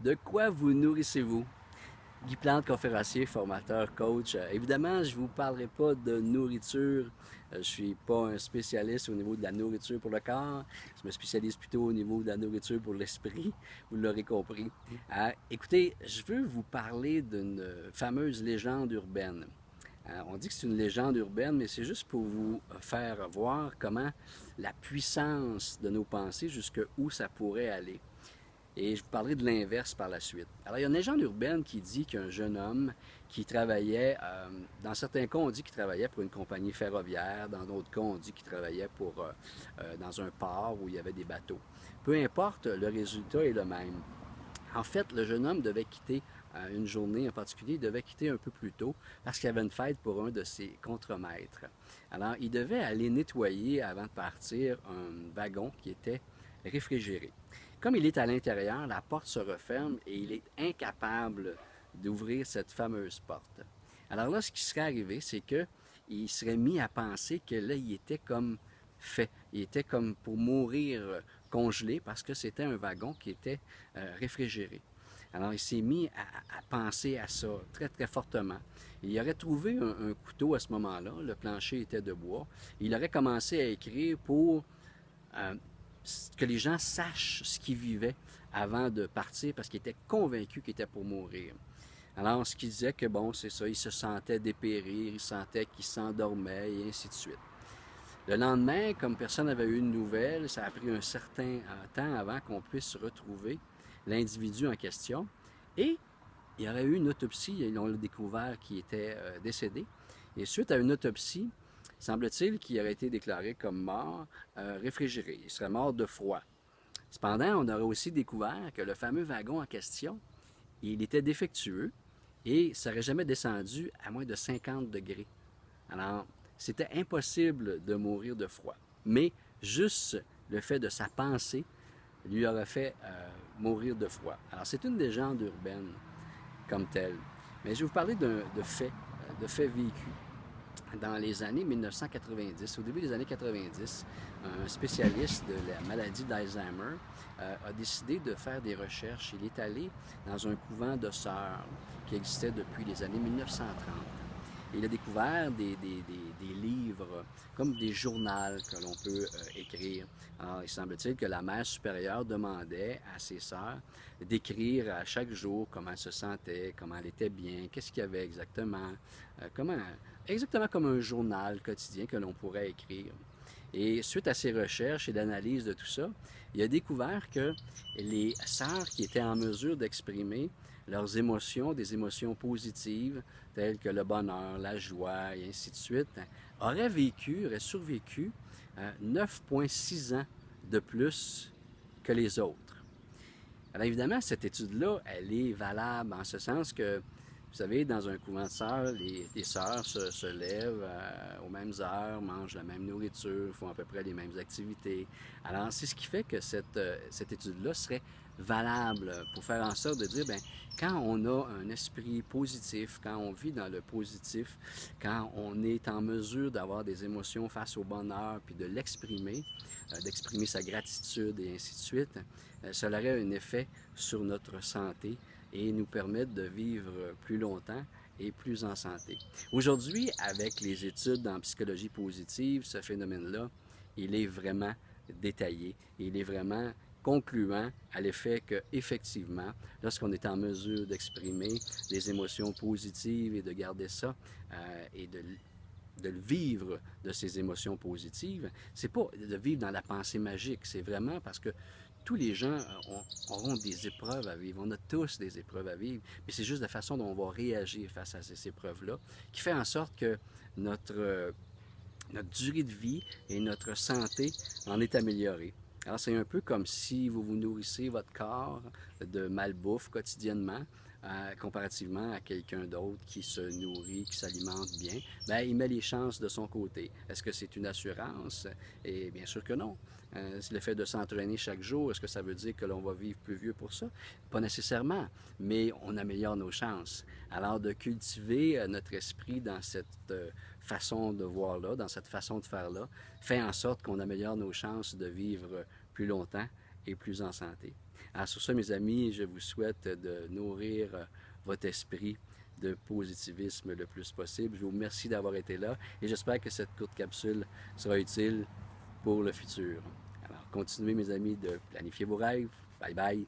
De quoi vous nourrissez-vous? Guy Plante, conférencier, formateur, coach. Évidemment, je ne vous parlerai pas de nourriture. Je ne suis pas un spécialiste au niveau de la nourriture pour le corps. Je me spécialise plutôt au niveau de la nourriture pour l'esprit. Vous l'aurez compris. Écoutez, je veux vous parler d'une fameuse légende urbaine. On dit que c'est une légende urbaine, mais c'est juste pour vous faire voir comment la puissance de nos pensées, jusqu'où ça pourrait aller. Et je vous parlerai de l'inverse par la suite. Alors, il y a une légende urbaine qui dit qu'un jeune homme qui travaillait, dans certains cas, on dit qu'il travaillait pour une compagnie ferroviaire, dans d'autres cas, on dit qu'il travaillait dans un port où il y avait des bateaux. Peu importe, le résultat est le même. En fait, le jeune homme devait quitter une journée en particulier, il devait quitter un peu plus tôt parce qu'il y avait une fête pour un de ses contremaîtres. Alors, il devait aller nettoyer avant de partir un wagon qui était réfrigéré. Comme il est à l'intérieur, la porte se referme et il est incapable d'ouvrir cette fameuse porte. Alors là, ce qui serait arrivé, c'est qu'il serait mis à penser que là, il était comme fait. Il était comme pour mourir congelé parce que c'était un wagon qui était réfrigéré. Alors, il s'est mis à penser à ça très, très fortement. Il aurait trouvé un couteau à ce moment-là. Le plancher était de bois. Il aurait commencé à écrire pour que les gens sachent ce qu'il vivait avant de partir parce qu'il était convaincu qu'il était pour mourir. Alors, ce qu'il disait que bon, c'est ça, il se sentait dépérir, il sentait qu'il s'endormait et ainsi de suite. Le lendemain, comme personne n'avait eu de nouvelles, ça a pris un certain temps avant qu'on puisse retrouver l'individu en question. Et il y aurait eu une autopsie, on l'a découvert qu'il était décédé. Et suite à une autopsie, semble-t-il qu'il aurait été déclaré comme mort réfrigéré. Il serait mort de froid. Cependant, on aurait aussi découvert que le fameux wagon en question, il était défectueux et ça n'aurait jamais descendu à moins de 50 degrés. Alors, c'était impossible de mourir de froid. Mais juste le fait de sa pensée lui aurait fait mourir de froid. Alors, c'est une légende urbaine comme telle. Mais je vais vous parler de faits vécus. Dans les années 1990, au début des années 90, un spécialiste de la maladie d'Alzheimer a décidé de faire des recherches. Il est allé dans un couvent de sœurs qui existait depuis les années 1930. Il a découvert des livres, comme des journaux que l'on peut écrire. Alors, il semble-t-il que la mère supérieure demandait à ses sœurs d'écrire à chaque jour comment elle se sentait, comment elle était bien, qu'est-ce qu'il y avait exactement, exactement comme un journal quotidien que l'on pourrait écrire. Et suite à ses recherches et l'analyse de tout ça, il a découvert que les sœurs qui étaient en mesure d'exprimer leurs émotions, des émotions positives, telles que le bonheur, la joie et ainsi de suite, auraient survécu 9,6 ans de plus que les autres. Alors évidemment, cette étude-là, elle est valable en ce sens que, vous savez, dans un couvent de sœurs, les sœurs se lèvent aux mêmes heures, mangent la même nourriture, font à peu près les mêmes activités. Alors, c'est ce qui fait que cette étude-là serait valable pour faire en sorte de dire, bien, quand on a un esprit positif, quand on vit dans le positif, quand on est en mesure d'avoir des émotions face au bonheur, puis de l'exprimer, d'exprimer sa gratitude et ainsi de suite, ça aurait un effet sur notre santé et nous permettre de vivre plus longtemps et plus en santé. Aujourd'hui, avec les études en psychologie positive, ce phénomène-là, il est vraiment détaillé. Il est vraiment concluant à l'effet qu'effectivement, lorsqu'on est en mesure d'exprimer des émotions positives et de garder ça et de le vivre de ces émotions positives, c'est pas de vivre dans la pensée magique, c'est vraiment parce que tous les gens auront des épreuves à vivre. On a tous des épreuves à vivre, mais c'est juste la façon dont on va réagir face à ces épreuves-là qui fait en sorte que notre durée de vie et notre santé en est améliorée. Alors, c'est un peu comme si vous vous nourrissez votre corps de malbouffe quotidiennement, comparativement à quelqu'un d'autre qui se nourrit, qui s'alimente bien. Bien, il met les chances de son côté. Est-ce que c'est une assurance? Et bien sûr que non. Le fait de s'entraîner chaque jour, est-ce que ça veut dire que l'on va vivre plus vieux pour ça? Pas nécessairement, mais on améliore nos chances. Alors, de cultiver notre esprit dans cette façon de voir-là, dans cette façon de faire-là, fait en sorte qu'on améliore nos chances de vivre plus longtemps et plus en santé. Alors sur ce, mes amis, je vous souhaite de nourrir votre esprit de positivisme le plus possible. Je vous remercie d'avoir été là et j'espère que cette courte capsule sera utile pour le futur. Alors, continuez, mes amis, de planifier vos rêves. Bye bye.